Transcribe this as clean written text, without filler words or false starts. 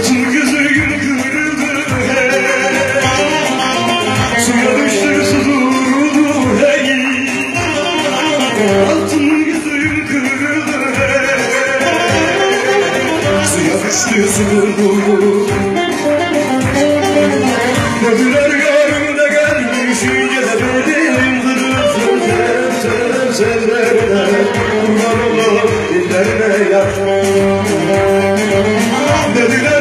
Altın gözüm kırıldı suya düştü susuzdu hey. Altın gözüm kırıldı suya düştü susuzdu. Dediler yarımda gelmiş gelemedim kırılsın sözlerine kurban olup dillerine yar. Dediler